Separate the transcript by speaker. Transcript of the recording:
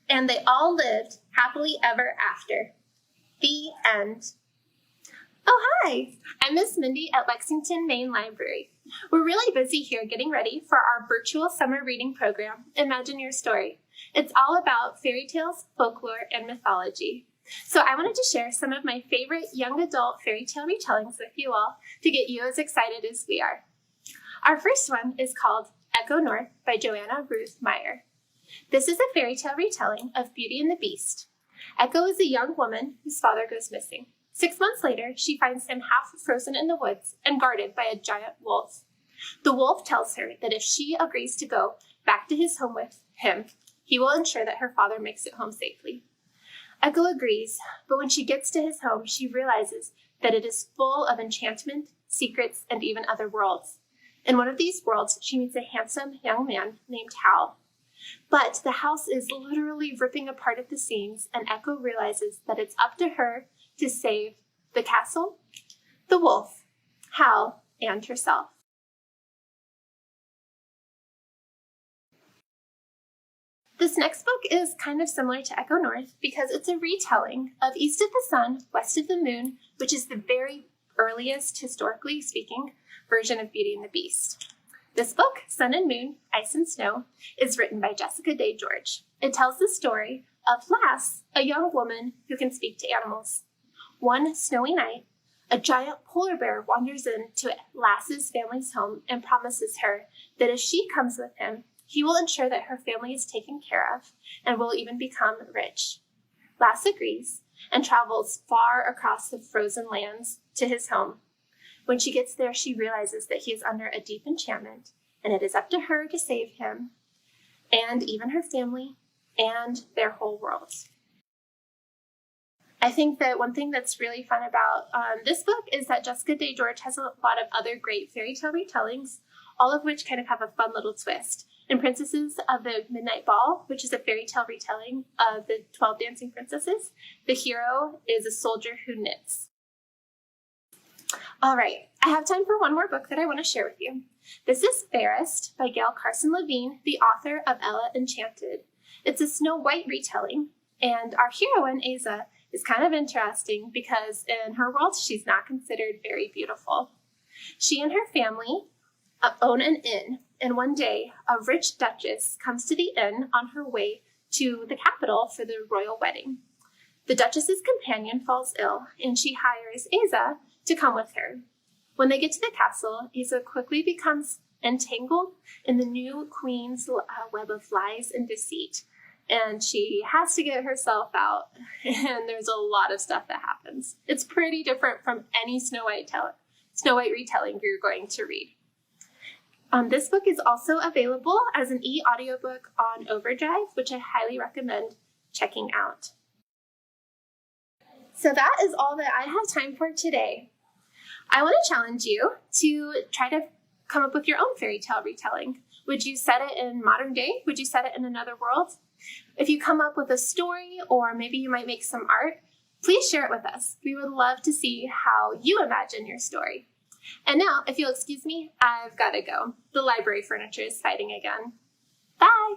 Speaker 1: and they all lived happily ever after. The end. Oh, hi! I'm Miss Mindi at Lexington Main Library. We're really busy here getting ready for our virtual summer reading program, Imagine Your Story. It's all about fairy tales, folklore, and mythology. So I wanted to share some of my favorite young adult fairy tale retellings with you all to get you as excited as we are. Our first one is called Echo North by Joanna Ruth Meyer. This is a fairy tale retelling of Beauty and the Beast. Echo is a young woman whose father goes missing. 6 months later, she finds him half frozen in the woods and guarded by a giant wolf. The wolf tells her that if she agrees to go back to his home with him, he will ensure that her father makes it home safely. Echo agrees, but when she gets to his home, she realizes that it is full of enchantment, secrets, and even other worlds. In one of these worlds, she meets a handsome young man named Hal. But the house is literally ripping apart at the seams, and Echo realizes that it's up to her to save the castle, the wolf, Hal, and herself. This next book is kind of similar to Echo North because it's a retelling of East of the Sun, West of the Moon, which is the very earliest, historically speaking, version of Beauty and the Beast. This book, Sun and Moon, Ice and Snow, is written by Jessica Day George. It tells the story of Lass, a young woman who can speak to animals. One snowy night, a giant polar bear wanders into Lass's family's home and promises her that if she comes with him, he will ensure that her family is taken care of and will even become rich. Lass agrees and travels far across the frozen lands to his home. When she gets there, she realizes that he is under a deep enchantment, and it is up to her to save him and even her family and their whole world. I think that one thing that's really fun about this book is that Jessica Day George has a lot of other great fairy tale retellings, all of which kind of have a fun little twist. In Princesses of the Midnight Ball, which is a fairy tale retelling of the 12 Dancing Princesses, the hero is a soldier who knits. All right, I have time for one more book that I want to share with you. This is Fairest by Gail Carson Levine, the author of Ella Enchanted. It's a Snow White retelling, and our heroine, Aza, is kind of interesting because in her world, she's not considered very beautiful. She and her family own an inn, and one day, a rich duchess comes to the inn on her way to the capital for the royal wedding. The duchess's companion falls ill, and she hires Aza to come with her. When they get to the castle, Aza quickly becomes entangled in the new queen's web of lies and deceit, and she has to get herself out, and there's a lot of stuff that happens. It's pretty different from any Snow White retelling you're going to read. This book is also available as an e-audiobook on Overdrive, which I highly recommend checking out. So that is all that I have time for today. I want to challenge you to try to come up with your own fairy tale retelling. Would you set it in modern day? Would you set it in another world? If you come up with a story, or maybe you might make some art, please share it with us. We would love to see how you imagine your story. And now, if you'll excuse me, I've got to go. The library furniture is fighting again. Bye!